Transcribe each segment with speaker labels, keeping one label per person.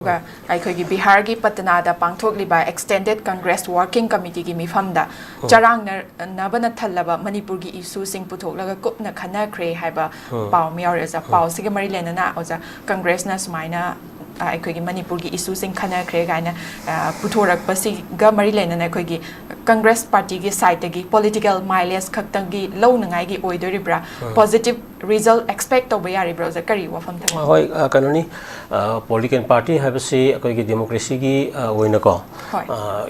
Speaker 1: ꯑꯩꯈꯣꯏꯒꯤ ꯕꯤꯍꯥꯔꯒꯤ ꯄꯠꯅꯥꯗ ꯄꯥꯡꯊꯣꯛꯂꯤꯕ extended Congress working ꯀꯃꯤꯇꯤꯒꯤ ꯃꯤꯐꯝꯗ ꯆꯔꯥꯡꯅꯕꯅ ꯊꯜꯂꯕ ꯃꯅꯤꯄꯨꯔꯒꯤ ꯏꯁꯨꯁꯤꯡ ꯄꯨꯊꯣꯛꯂꯒ ꯀꯨꯞꯅ ꯈꯟꯅꯈ꯭ꯔꯦ ꯍꯥꯏꯕ ꯄꯥꯎ ꯑꯃ ꯌꯥꯎꯔꯦ ꯑꯣꯖꯥ ꯄꯥꯎꯁꯤꯒ ꯃꯔꯤ ꯂꯩꯅꯅ ꯑꯣꯖꯥ ꯀꯪꯒ꯭ꯔꯦꯁꯅ ꯁꯨꯃꯥꯏꯅ ꯑꯩꯈꯣꯏꯒꯤ ꯃꯅꯤꯄꯨꯔꯒꯤ ꯏꯁꯨꯁꯤꯡ ꯈꯟꯅꯈ꯭ꯔꯦ ꯀꯥꯏꯅ ꯄꯨꯊꯣꯔꯛꯄꯁꯤꯒ ꯃꯔꯤ ꯂꯩꯅꯅ ꯑꯩꯈꯣꯏꯒꯤ ꯀꯪꯒ꯭ꯔꯦꯁ ꯄꯥꯔꯇꯤꯒꯤ ꯁꯥꯏꯠꯇꯒꯤ ꯄꯣꯂꯤꯇꯤꯀꯦꯜ ꯃꯥꯏꯂꯦꯖ ꯈꯛꯇꯪꯒꯤ ꯂꯧꯅꯉꯥꯏꯒꯤ ꯑꯣꯏꯗꯣꯔꯤꯕ꯭ꯔꯥ ꯄꯣꯖꯤꯇꯤꯚ ꯔꯤꯖꯜ ꯑꯦꯛꯁꯄꯦꯛ ꯇꯧꯕ ꯌꯥꯔꯤꯕ꯭ꯔꯥ ꯑꯣꯖꯥ ꯀꯔꯤ ꯋꯥꯐꯝ ꯊꯝꯕꯤꯕꯒꯦ?
Speaker 2: ꯍꯣꯏ ꯀꯩꯅꯣꯅꯤ ꯄꯣꯂꯤꯇꯤꯀꯦꯜ ꯄꯥꯔꯇꯤ ꯍꯥꯏꯕꯁꯤ ꯑꯩꯈꯣꯏꯒꯤ ꯗꯦꯃꯣꯀ꯭ꯔꯦꯁꯤꯒꯤ ꯑꯣꯏꯅꯀꯣ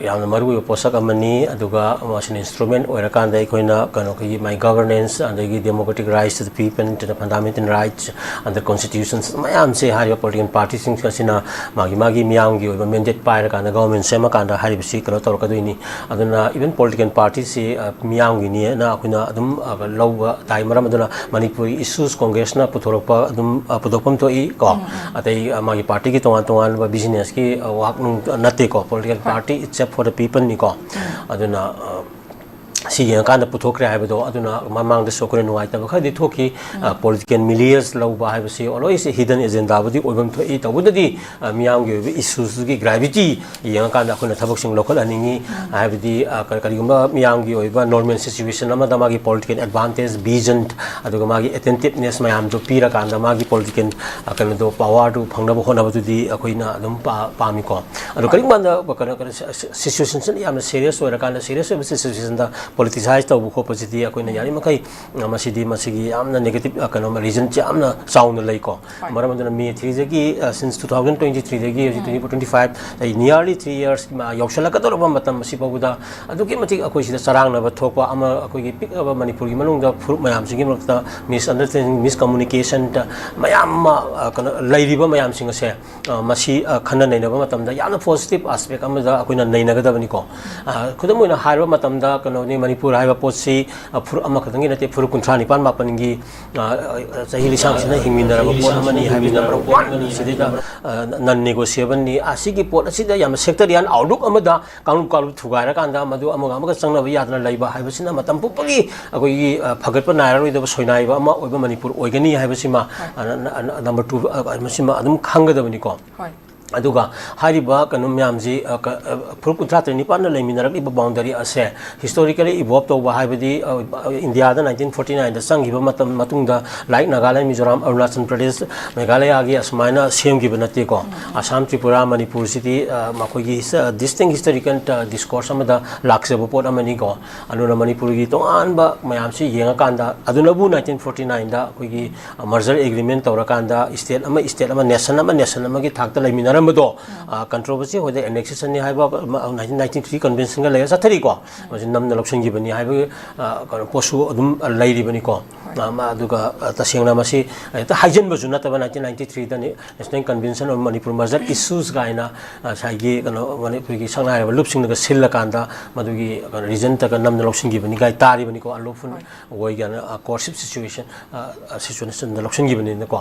Speaker 2: ꯌꯥꯝꯅ ꯃꯔꯨꯑꯣꯏꯕ ꯄꯣꯠꯁꯛ ꯑꯃꯅꯤ ꯑꯗꯨꯒ ꯃꯁꯤꯅ ꯏꯟꯁꯇ꯭ꯔꯨꯃꯦꯟ ꯑꯣꯏꯔꯀꯥꯟꯗ ꯑꯩꯈꯣꯏꯅ ꯀꯩꯅꯣꯒꯤ ꯃꯥꯏ ꯒꯕꯔꯅꯦꯟꯁ ꯑꯗꯒꯤ ꯗꯦꯃꯣꯀ꯭ꯔꯦꯇꯤꯛ ꯔꯥꯏꯠꯁ ꯇꯨ ꯗ ꯄꯤꯄꯜ ꯇꯨ ꯗ ꯐꯟꯗꯥꯃꯦꯟꯇꯦꯜ ꯔꯥꯏꯠꯁ ꯑꯟꯗꯔ ꯀꯣꯟꯁꯇꯤꯇ꯭ꯌꯨꯁꯟꯁ ꯃꯌꯥꯝꯁꯦ ꯍꯥꯏꯔꯤꯕ ꯄꯣꯂꯤꯇꯤꯀꯦꯜ ꯄꯥꯔꯇꯤꯁꯤꯡ ꯑꯁꯤꯅ ꯃꯥꯒꯤ ꯃꯤꯌꯥꯝꯒꯤ ꯑꯣꯏꯕ ꯃꯦꯟꯗꯦꯠ ꯄꯥꯏꯔꯀꯥꯟꯗ ꯒꯣꯕꯔꯟꯃꯦꯟꯠ ꯁꯦꯝꯃꯀꯥꯟꯗ ꯍꯥꯏꯔꯤꯕꯁꯤ ꯀꯩꯅꯣ ꯇꯧꯔꯛꯀꯗꯣꯏꯅꯤ ꯑꯗꯨꯅ ꯏꯚꯟ ꯄꯣꯂꯤꯇꯤꯀꯦꯜ ꯄꯥꯔꯇꯤꯁꯤ ꯃꯤꯌꯥꯝꯒꯤꯅꯤꯅ ꯑꯩꯈꯣꯏꯅ ꯑꯗꯨꯝ ꯂꯧꯕ ꯇꯥꯏ ꯃꯔꯝ ꯑꯗꯨꯅ ꯃꯅꯤꯄꯨꯔꯤ ꯏꯁꯨꯁ ꯀꯣꯡꯒ꯭ꯔꯦꯁꯅ ꯄꯨꯊꯣꯔꯛꯄ ꯑꯗꯨꯝ ꯄꯨꯊꯣꯛꯐꯝ ꯊꯣꯛꯏ ꯀꯣ ꯑꯇꯩ ꯃꯥꯒꯤ ꯄꯥꯔꯇꯤꯒꯤ ꯇꯣꯉꯥꯟꯕ ꯕꯤꯖꯤꯅꯦꯁꯀꯤ ꯋꯥꯛ ꯅꯠꯇꯦꯀꯣ ꯄꯣꯂꯤꯇꯤꯀꯦꯜ ꯄꯥꯔꯇꯤ ꯏꯠꯁ ꯐꯣꯔ ꯗ ꯄꯤꯄꯜꯅꯤꯀꯣ ꯑꯗꯨꯅ ꯁꯤ ꯌꯦꯡꯉꯀꯥꯟꯗ ꯄꯨꯊꯣꯛꯈ꯭ꯔꯦ ꯍꯥꯏꯕꯗꯣ ꯑꯗꯨꯅ ꯃꯃꯥꯡꯗꯁꯨ ꯑꯩꯈꯣꯏꯅ ꯅꯨꯡꯉꯥꯏꯇꯕ ꯈꯔꯗꯤ ꯊꯣꯛꯈꯤ ꯄꯣꯂꯤꯇꯤꯀꯦꯜ ꯃꯤꯂꯤꯌꯔꯁ ꯂꯧꯕ ꯍꯥꯏꯕꯁꯤ ꯑꯣꯜꯋꯦꯁ ꯍꯤꯗꯟ ꯑꯦꯖꯦꯟꯗꯥꯕꯨꯗꯤ ꯑꯣꯏꯐꯝ ꯊꯣꯛꯏ ꯇꯧꯕꯗꯗꯤ ꯃꯤꯌꯥꯝꯒꯤ ꯑꯣꯏꯕ ꯏꯁꯨꯁꯤꯒꯤ ꯒ꯭ꯔꯦꯚꯤꯇꯤ ꯌꯦꯡꯉꯀꯥꯟꯗ ꯑꯩꯈꯣꯏꯅ ꯊꯕꯛꯁꯤꯡ ꯂꯧꯈꯠꯍꯟꯅꯤꯡꯉꯤ ꯍꯥꯏꯕꯗꯤ ꯀꯔꯤꯒꯨꯝꯕ ꯃꯤꯌꯥꯝꯒꯤ ꯑꯣꯏꯕ ꯅꯣꯔꯃꯦꯜ ꯁꯤꯆꯨꯋꯦꯁꯟ ꯑꯃꯗ ꯃꯥꯒꯤ ꯄꯣꯂꯤꯇꯤꯀꯦꯜ ꯑꯦꯗꯚꯥꯟꯇꯦꯖ ꯚꯤꯖꯟ ꯑꯗꯨꯒ ꯃꯥꯒꯤ ꯑꯦꯇꯦꯟꯇꯤꯞꯅꯦꯁ ꯃꯌꯥꯝꯗꯨ ꯄꯤꯔꯀꯥꯟꯗ ꯃꯥꯒꯤ ꯄꯣꯂꯤꯇꯤꯀꯦꯜ ꯀꯩꯅꯣꯗꯣ ꯄꯋꯥꯔꯗꯨ ꯐꯪꯅꯕ ꯍꯣꯠꯅꯕꯗꯨꯗꯤ ꯑꯩꯈꯣꯏꯅ ꯑꯗꯨꯝ ꯄꯥꯝꯃꯤꯀꯣ ꯑꯗꯣ ꯀꯔꯤꯒꯨꯝꯕ ꯁꯤꯆꯨꯋꯦꯁꯟꯁꯤꯅ ꯌꯥꯝꯅ ꯁꯦꯔꯤꯌꯁ ꯑꯣꯏꯔꯀꯥꯟꯗ ꯁꯦꯔꯤꯌꯁ ꯑꯣꯏꯕ ꯁꯤꯆꯨꯋꯦꯁꯟꯗ ꯄꯣꯂꯤꯇꯤꯁꯥꯏꯖ ꯇꯧꯕ ꯈꯣꯠꯄꯁꯤꯗꯤ ꯑꯩꯈꯣꯏꯅ ꯌꯥꯔꯤꯃꯈꯩ ꯃꯁꯤꯒꯤ ꯌꯥꯝꯅ ꯅꯦꯒꯦꯇꯤꯚ ꯀꯩꯅꯣ ꯔꯤꯖꯟꯁꯤ ꯌꯥꯝꯅ ꯆꯥꯎꯅ ꯂꯩꯀꯣ ꯃꯔꯝ ꯑꯗꯨꯅ ꯃꯦ 3ꯗꯒꯤ ꯁꯤꯟꯁ 2023ꯗꯒꯤ ꯍꯧꯖꯤꯛ 2025 ꯅꯤꯌꯔꯂꯤ 3 ꯌꯔꯁ ꯌꯧꯁꯜꯂꯛꯀꯗꯧꯔꯕ ꯃꯇꯝ ꯑꯁꯤ ꯐꯥꯎꯕꯗ ꯑꯗꯨꯛꯀꯤ ꯃꯇꯤꯛ ꯑꯩꯈꯣꯏ ꯁꯤꯗ ꯆꯔꯥꯡꯅꯕ ꯊꯣꯛꯄ ꯑꯃ ꯑꯩꯈꯣꯏꯒꯤ ꯄꯤꯛꯑꯕ ꯃꯅꯤꯄꯨꯔꯒꯤ ꯃꯅꯨꯡꯗ ꯐꯨꯔꯨꯞ ꯃꯌꯥꯝꯁꯤꯒꯤ ꯃꯔꯛꯇ ꯃꯤꯁꯑꯟꯗꯔꯁꯇꯦꯟꯗꯤꯡ ꯃꯤꯁꯀꯝꯃꯨꯅꯤꯀꯦꯁꯟꯗ ꯃꯌꯥꯝ ꯑꯃ ꯀꯩꯅꯣ ꯂꯩꯔꯤꯕ ꯃꯌꯥꯝꯁꯤꯡ ꯑꯁꯦ ꯃꯁꯤ ꯈꯟꯅ ꯅꯩꯅꯕ ꯃꯇꯝꯗ ꯌꯥꯝꯅ ꯄꯣꯖꯤꯇꯤꯚ ꯑꯁꯄꯦꯛ ꯑꯃꯗ ꯑꯩꯈꯣꯏꯅ ꯅꯩꯅꯒꯗꯕꯅꯤꯀꯣ ꯈꯨꯗꯝ ꯑꯣꯏꯅ ꯍꯥꯏꯔꯕ ꯃꯇꯝꯗ ꯀꯩꯅꯣꯅꯤ ꯃꯅꯤꯄꯨꯔ ꯍꯥꯏꯕ ꯄꯣꯠꯁꯤ ꯐꯨꯔꯨꯞ ꯑꯃꯈꯛꯇꯪꯒꯤ ꯅꯠꯇꯦ ꯐꯨꯔꯨꯞ 59-60ꯒꯤ ꯆꯍꯤ ꯂꯤꯁꯥꯡꯁꯤꯅ ꯍꯤꯡꯃꯤꯟꯅꯔꯕ ꯄꯣꯠ ꯑꯃꯅꯤ ꯍꯥꯏꯕꯁꯤ ꯅꯝꯕꯔ 1 ꯁꯤꯗꯩꯗ ꯅꯟ ꯅꯦꯒꯣꯁꯤꯌꯦꯕꯜꯅꯤ ꯑꯁꯤꯒꯤ ꯄꯣꯠ ꯑꯁꯤꯗ ꯌꯥꯝꯅ ꯁꯦꯛꯇꯔꯤꯌꯥꯟ ꯑꯥꯎꯠꯂꯨꯛ ꯑꯃꯗ ꯀꯥꯡꯂꯨꯞ ꯊꯨꯒꯥꯏꯔꯀꯥꯟꯗ ꯃꯗꯨ ꯑꯃꯒ ꯑꯃꯒ ꯆꯪꯅꯕ ꯌꯥꯗꯅ ꯂꯩꯕ ꯍꯥꯏꯕꯁꯤꯅ ꯃꯇꯝ ꯄꯨꯝꯕꯒꯤ ꯑꯩꯈꯣꯏꯒꯤ ꯐꯒꯠꯄ ꯅꯥꯏꯔꯔꯣꯏꯗꯕ ꯁꯣꯏꯅꯥꯏꯕ ꯑꯃ ꯑꯣꯏꯕ ꯃꯅꯤꯄꯨꯔ ꯑꯣꯏꯒꯅꯤ ꯍꯥꯏꯕꯁꯤꯃ ꯅꯝꯕꯔ 2 ꯃꯁꯤꯃ ꯑꯗꯨꯝ ꯈꯪꯒꯗꯕꯅꯤꯀꯣ ꯑꯗꯨꯒ ꯍꯥꯏꯔꯤꯕ ꯀꯩꯅꯣ ꯃꯌꯥꯝꯁꯤ ꯐꯨꯔꯨꯞ 59-ꯅꯤꯄꯥꯟꯅ ꯂꯩꯃꯤꯟꯅꯔꯛꯂꯤꯕ ꯕꯥꯎꯟꯗꯔꯤ ꯑꯁꯦ ꯍꯤꯁꯇꯣꯔꯤꯀꯦꯂꯤ ꯏꯚꯣꯜꯞ ꯇꯧꯕ ꯍꯥꯏꯕꯗꯤ ꯏꯟꯗꯤꯌꯥꯗ 1949ꯗ ꯆꯪꯈꯤꯕ ꯃꯇꯨꯡꯗ ꯂꯥꯏꯛ ꯅꯥꯒꯥꯂꯦꯟ ꯃꯤꯖꯣꯔꯥꯝ ꯑꯔꯨꯅꯥꯆꯜ ꯄ꯭ꯔꯗꯦꯁ ꯃꯦꯘꯥꯂꯌꯥꯒꯤ ꯑꯁꯨꯃꯥꯏꯅ ꯁꯦꯝꯈꯤꯕ ꯅꯠꯇꯦꯀꯣ ꯑꯁꯥꯝ ꯇ꯭ꯔꯤꯄꯨꯔꯥ ꯃꯅꯤꯄꯨꯔꯁꯤꯗꯤ ꯃꯈꯣꯏꯒꯤ ꯗꯤꯁꯇꯤꯡ ꯍꯤꯁꯇꯣꯔꯤꯀꯦꯜ ꯗꯤꯁꯀꯣꯔꯁ ꯑꯃꯗ ꯂꯥꯛꯆꯕ ꯄꯣꯠ ꯑꯃꯅꯤꯀꯣ ꯑꯗꯨꯅ ꯃꯅꯤꯄꯨꯔꯒꯤ ꯇꯣꯉꯥꯟꯕ ꯃꯌꯥꯝꯁꯤ ꯌꯦꯡꯉꯀꯥꯟꯗ ꯑꯗꯨꯅꯕꯨ 1949ꯗ ꯑꯩꯈꯣꯏꯒꯤ ꯃꯔꯖꯔ ꯑꯦꯒ꯭ꯔꯤꯃꯦꯟ ꯇꯧꯔꯀꯥꯟꯗ ꯏꯁꯇꯦꯠ ꯑꯃ ꯅꯦꯁꯟ ꯑꯃꯒꯤ ꯊꯥꯛꯇ ꯂꯩꯃꯤꯟꯅꯔꯝꯕꯗꯣ ꯀꯟꯇ꯭ꯔꯣꯚꯔꯁꯤ ꯍꯣꯏꯗ ꯑꯦꯅꯦꯛꯁꯦꯁꯟꯅꯤ ꯍꯥꯏꯕ 1993 ꯀꯟꯚꯦꯟꯁꯟꯒ ꯂꯩꯔ ꯆꯠꯊꯔꯤꯀꯣ ꯃꯁꯤ ꯅꯝꯅ ꯂꯧꯁꯤꯟꯈꯤꯕꯅꯤ ꯍꯥꯏꯕꯒꯤ ꯀꯩꯅꯣ ꯄꯣꯠꯁꯨ ꯑꯗꯨꯝ ꯂꯩꯔꯤꯕꯅꯤꯀோ ꯑꯗꯨꯒ ꯇꯁꯦꯡꯅ ꯃꯁꯤ ꯍꯦꯛꯇ ꯍꯥꯏꯖꯤꯟꯕꯁꯨ ꯅꯠꯇꯕ 1993ꯗ national convention of Manipur ꯃꯔꯖꯔ issues ꯀꯥꯏꯅ ꯉꯁꯥꯏꯒꯤ ꯀꯩꯅꯣ ꯃꯅꯤꯄꯨꯔꯒꯤ ꯁꯛꯅ ꯍꯥꯏꯔꯕ ꯂꯨꯞꯁꯤꯡꯅꯒ ꯁꯤꯜꯂꯀꯥꯟꯗ ꯃꯗꯨꯒꯤ ꯔꯤꯖꯟꯇꯒ ꯅꯝꯅ ꯂꯧꯁꯤꯟꯈꯤꯕꯅꯤ ꯀꯥꯏ ꯇꯥꯔꯤꯕꯅꯤꯀꯣ ꯑꯟꯂꯣꯐꯨꯜ ꯑꯣꯏꯒꯅ ꯀꯣꯔꯁꯤꯞ ꯁꯤꯆꯨꯋꯦꯁꯟꯗ ꯂꯧꯁꯤꯟꯈꯤꯕꯅꯤꯅꯀꯣ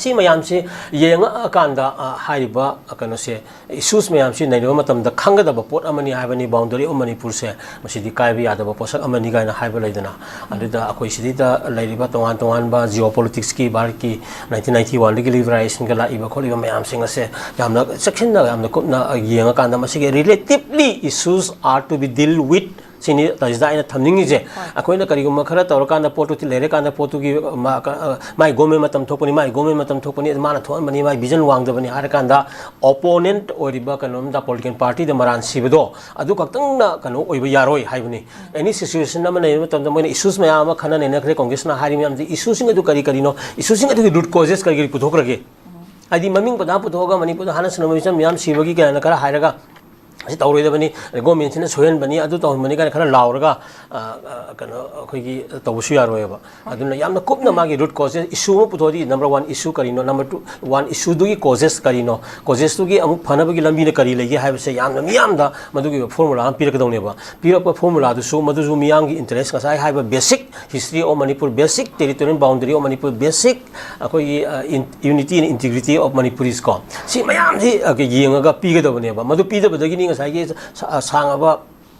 Speaker 2: ꯁꯤ ꯃꯌꯥꯝꯁꯤ ꯌꯦꯡꯉꯛꯑꯀꯥꯟꯗ ꯍꯥꯏꯔꯤꯕ ꯀꯩꯅꯣꯁꯦ ꯏꯁꯨꯁ ꯃꯌꯥꯝꯁꯤ ꯅꯩꯅꯕ ꯃꯇꯝꯗ ꯈꯪꯒꯗꯕ ꯄꯣꯠ ꯑꯃꯅꯤ ꯍꯥꯏꯕꯅꯤ ꯕꯥꯎꯟꯗꯔꯤ ꯑꯣꯐ ꯃꯅꯤꯄꯨꯔꯁꯦ ꯃꯁꯤꯗꯤ ꯀꯥꯏꯕ ꯌꯥꯗꯕ ꯄꯣꯠꯁꯛ ꯑꯃꯅꯤ ꯀꯥꯏꯅ ꯍꯥꯏꯕ ꯂꯩꯗꯅ ꯑꯗꯨꯗ ꯑꯩꯈꯣꯏ ꯁꯤꯗꯩꯗ ꯂꯩꯔꯤꯕ ꯇꯣꯉꯥꯟꯕ ꯖꯤꯑꯣꯄꯣꯂꯤꯇꯤꯛꯁꯀꯤ ꯚꯥꯔꯠꯀꯤ 1991ꯗꯒꯤ ꯂꯤꯕꯔꯦꯁꯟꯒ ꯂꯥꯛꯏꯕ ꯈꯣꯠꯂꯤꯕ ꯃꯌꯥꯝꯁꯤꯡ ꯑꯁꯦ ꯌꯥꯝꯅ ꯆꯦꯛꯁꯤꯟꯅ ꯌꯥꯝꯅ ꯀꯨꯞꯅ ꯌꯦꯡꯉꯀꯥꯟꯗ ꯃꯁꯤꯒꯤ relatively issues are to be dealt with ꯁꯤꯅꯤ ꯇꯁꯤꯗ ꯑꯩꯅ ꯊꯝꯅꯤꯡꯉꯤꯁꯦ ꯑꯩꯈꯣꯏꯅ ꯀꯔꯤꯒꯨꯝꯕ ꯈꯔ ꯇꯧꯔꯀꯥꯟꯗ ꯄꯣꯠꯇꯨ ꯂꯩꯔꯀꯥꯟꯗ ꯄꯣꯠꯇꯨꯒꯤ ꯃꯥꯏ ꯒꯣꯃꯦꯟ ꯃꯇꯝ ꯊꯣꯛꯄꯅꯤ ꯃꯥꯅ ꯊꯣꯛꯍꯟꯕꯅꯤ ꯃꯥꯏ ꯚꯤꯖꯟ ꯋꯥꯡꯗꯕꯅꯤ ꯍꯥꯏꯔꯀꯥꯟꯗ ꯑꯣꯄꯣꯅꯦꯟꯠ ꯑꯣꯏꯔꯤꯕ ꯀꯩꯅꯣꯝꯗ ꯄꯣꯂꯤꯇꯤꯀꯦꯜ ꯄꯥꯔꯇꯤꯗ ꯃꯔꯥꯟ ꯁꯤꯕꯗꯣ ꯑꯗꯨ ꯈꯛꯇꯪꯅ ꯀꯩꯅꯣ ꯑꯣꯏꯕ ꯌꯥꯔꯣꯏ ꯍꯥꯏꯕꯅꯤ ꯑꯦꯅꯤ ꯁꯤꯆꯨꯋꯦꯁꯟ ꯑꯃ ꯂꯩꯕ ꯃꯇꯝꯗ ꯃꯣꯏꯅ ꯏꯁꯨꯁ ꯃꯌꯥꯝ ꯑꯃ ꯈꯟꯅ ꯅꯩꯅꯈ꯭ꯔꯦ ꯀꯣꯡꯒ꯭ꯔꯦꯁꯅ ꯍꯥꯏꯔꯤ ꯃꯌꯥꯝꯁꯤ ꯏꯁꯨꯁꯤꯡ ꯑꯗꯨ ꯀꯔꯤꯅꯣ ꯏꯁꯨꯁꯤꯡ ꯑꯗꯨꯒꯤ ꯔꯨꯠ ꯀꯣꯖꯦꯁ ꯀꯔꯤ ꯄꯨꯊꯣꯛꯈ꯭ꯔꯒꯦ ꯍꯥꯏꯗꯤ ꯃꯃꯤꯡ ꯄꯗꯥ ꯄꯨꯊꯣꯛꯑꯒ ꯃꯅꯤꯄꯨꯔꯗ ꯍꯥꯟꯅ ꯁꯅꯃꯤꯆꯝ ꯃꯌꯥꯝ ꯁꯤꯕꯒꯤ ꯀꯌꯥꯅ ꯈꯔ ꯍꯥꯏꯔꯒ ꯑꯁꯤ ꯇꯧꯔꯣꯏꯗꯕꯅꯤ ꯒꯣꯔꯃꯦꯟꯁꯤꯅ ꯁꯣꯏꯍꯟꯕꯅꯤ ꯑꯗꯨ ꯇꯧꯍꯟꯕꯅꯤ ꯀꯥꯏꯅ ꯈꯔ ꯂꯥꯎꯔꯒ ꯀꯩꯅೋ ꯑꯩꯈꯣꯏꯒꯤ ꯇꯧꯕꯁꯨ ꯌꯥꯔꯣꯏꯕ ꯑꯗꯨꯅ ꯌꯥꯝꯅ ꯀꯨꯞꯅ ꯃꯥꯒꯤ ꯔꯨꯠ ꯀꯣꯖꯦꯁ ꯏꯁꯨ ꯑꯃ ꯄꯨꯊꯣꯛꯑꯗꯤ ꯅꯝꯕꯔ 1 ꯏꯁꯨ ꯀꯔꯤꯅꯣ ꯅꯝꯕꯔ 2 1 ꯏꯁꯨꯗꯨꯒꯤ ꯀꯣꯖꯦꯁ ꯀꯔꯤꯅೋ ꯀꯣꯖꯦꯁꯇꯨꯒꯤ ꯑꯃꯨꯛ ꯐꯅꯕꯒꯤ ꯂꯝꯕꯤꯅ ꯀꯔꯤ ꯂꯩꯒꯦ ꯍꯥꯏꯕꯁꯦ ꯌꯥꯝꯅ ꯃꯤꯌꯥꯝꯗ ꯃꯗꯨꯒꯤ ꯐꯣꯔꯃꯨꯂꯥ ꯑꯃ ꯄꯤꯔꯛꯀꯗꯧꯅꯦꯕ ꯄꯤꯔꯛꯄ ꯐꯣꯔꯃꯨꯂꯥꯗꯨꯁꯨ ꯃꯗꯨꯁꯨ ꯃꯤꯌꯥꯝꯒꯤ ꯏꯟꯇꯔꯦꯁ ꯉꯁꯥꯏ ꯍꯥꯏꯕ basic history of Manipur basic territorial boundary of Manipur basic अखोई unity and integrity of Manipuris को सी मयाम जी येंगा पीगदबनेबा मदु पीदबदगिनी ngसाई सांगबा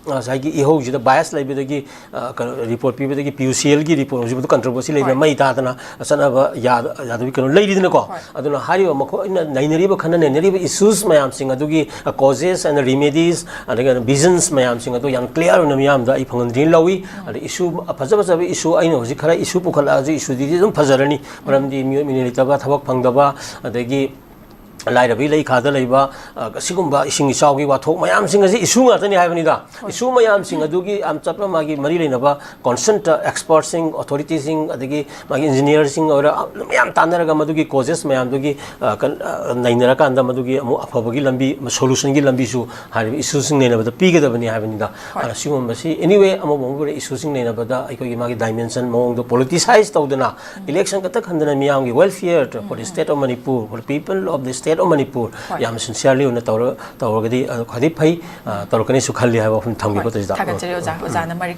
Speaker 2: ꯉꯁꯥꯏꯒꯤ ꯏꯍꯧꯁꯤꯗ ꯕꯥꯏꯁ ꯂꯩꯕꯗꯒꯤ ꯔꯤꯄꯣꯔꯠ ꯄꯤꯕꯗꯒꯤ ꯄꯤ.ꯌꯨ.ꯁꯤ.ꯑꯦꯜꯒꯤ ꯔꯤꯄꯣꯔꯠ ꯍꯧꯖꯤꯛꯄꯨꯗꯤ ꯀꯟꯇ꯭ꯔꯣꯚꯔꯁꯤ ꯂꯩꯕ ꯃꯩ ꯇꯥꯗꯅ ꯆꯠꯅꯕ ꯌꯥꯗꯕꯤ ꯀꯩꯅꯣ ꯂꯩꯔꯤꯗꯅꯀꯣ ꯑꯗꯨꯅ ꯍꯥꯏꯔꯤꯕ ꯃꯈꯣꯏꯅ ꯅꯩꯅꯔꯤꯕ ꯈꯟꯅ ꯅꯩꯅꯔꯤꯕ ꯏꯁꯨꯁ ꯃꯌꯥꯝꯁꯤꯡ ꯑꯗꯨꯒꯤ ꯀꯣꯖꯦꯁ ꯑꯦꯟड ꯔꯤꯃꯦꯗꯤꯁ ꯑꯗꯒꯤ ꯚꯤꯖꯟꯁ ꯃꯌꯥꯝꯁꯤꯡ ꯑꯗꯨ ꯌꯥꯝ ꯀ꯭ꯂꯤꯌꯥꯔ ꯑꯣꯏꯅ ꯃꯤꯌꯥꯝꯗ ꯑꯩ ꯐꯪꯍꯟꯗ꯭ꯔꯤꯅ ꯂꯧꯏ ꯑꯗ ꯏꯁꯨ ꯐꯖ ꯐꯖꯕ ꯏꯁꯨ ꯑꯩꯅ ꯍꯧꯖꯤꯛ ꯈꯔ ꯏꯁꯨ ꯄꯨꯈꯠꯂꯛꯑꯁꯨ ꯏꯁꯨꯗꯤ ꯑꯗꯨꯝ ꯐꯖꯔꯅꯤ ꯃꯔꯝꯗꯤ ꯃꯤꯑꯣꯏ ꯃꯤꯅ ꯂꯩꯇꯕ ꯊꯕꯛ ꯐꯪꯗꯕ ꯑꯗꯒꯤ ꯂꯥꯏꯔꯕꯤ ꯂꯩꯈꯥꯗ ꯂꯩꯕ ꯑꯁꯤꯒꯨꯝꯕ ꯏꯁꯤꯡ ꯏꯆꯥꯎꯒꯤ ꯋꯥꯊꯣꯛ ꯃꯌꯥꯝꯁꯤꯡ ꯑꯁꯤ ꯏꯁꯨ ꯉꯥꯛꯇꯅꯤ ꯍꯥꯏꯕꯅꯤꯗ ꯏꯁꯨ ꯃꯌꯥꯝꯁꯤꯡ ꯑꯗꯨꯒꯤ ꯌꯥꯝ ꯆꯠꯄ ꯃꯥꯒꯤ ꯃꯔꯤ ꯂꯩꯅꯕ ꯀꯣꯟꯁꯦꯟꯇ ꯑꯦꯛꯁꯄꯔꯠꯁꯤꯡ ꯑꯣꯊꯣꯔꯤꯇꯤꯁꯤꯡ ꯑꯗꯒꯤ ꯃꯥꯒꯤ ꯏꯟꯖꯤꯅꯤꯌꯔꯁꯤꯡ ꯑꯣꯏꯔ ꯃꯌꯥꯝ ꯇꯥꯟꯅꯔꯒ ꯃꯗꯨꯒꯤ ꯀꯣꯖꯦꯁ ꯃꯌꯥꯝꯗꯨꯒꯤ ꯅꯩꯅꯔꯀꯥꯟꯗ ꯃꯗꯨꯒꯤ ꯑꯃꯨꯛ ꯑꯐꯕꯒꯤ ꯂꯝꯕꯤ ꯁꯣꯂꯨꯁꯟꯒꯤ ꯂꯝꯕꯤꯁꯨ ꯍꯥꯏꯔꯤꯕ ꯏꯁꯨꯁꯤꯡ ꯅꯩꯅꯕꯗ ꯄꯤꯒꯗꯕꯅꯤ ꯍꯥꯏꯕꯅꯤꯗ ꯑꯁꯤꯒꯨꯝꯕꯁꯤ ꯑꯦꯅꯤꯋꯦ ꯑꯃꯕꯨ ꯏꯁꯨꯁꯤꯡ ꯅꯩꯅꯕꯗ ꯑꯩꯈꯣꯏꯒꯤ ꯃꯥꯒꯤ ꯗꯥꯏꯃꯦꯟꯁꯟ ꯃꯑꯣꯡꯗꯣ ꯄꯣꯂꯤꯇꯤꯁꯥꯏꯖ ꯇꯧꯗꯅ ꯏꯂꯦꯛꯁꯟ ꯈꯛꯇ ꯈꯟꯗꯅ ꯃꯤꯌꯥꯝꯒꯤ ꯋꯦꯜꯐꯤꯌꯔ ꯐꯣꯔ ꯗ ꯁ꯭ꯇꯦꯠ ꯑꯣꯐ ꯃꯅꯤꯄꯨꯔ ꯐꯣꯔ ꯗ people of the state of Manipur ꯌꯥꯝꯅ ꯁꯤꯟꯁꯤꯌꯔꯂꯤ ꯑꯣꯏꯅ ꯇꯧꯔꯒꯗꯤ ꯈ꯭ꯋꯥꯏꯗꯒꯤ ꯐꯩ ꯇꯧꯔꯛꯀꯅꯤꯁꯨ ꯈꯜꯂꯤ ꯍꯥꯏꯕ ꯋꯥꯐꯝ ꯊꯝꯕꯤꯕꯗꯨꯗ
Speaker 1: ꯊꯥꯒꯠꯆꯔꯤ ꯑꯣꯖꯥꯅ ꯃꯔꯤꯛ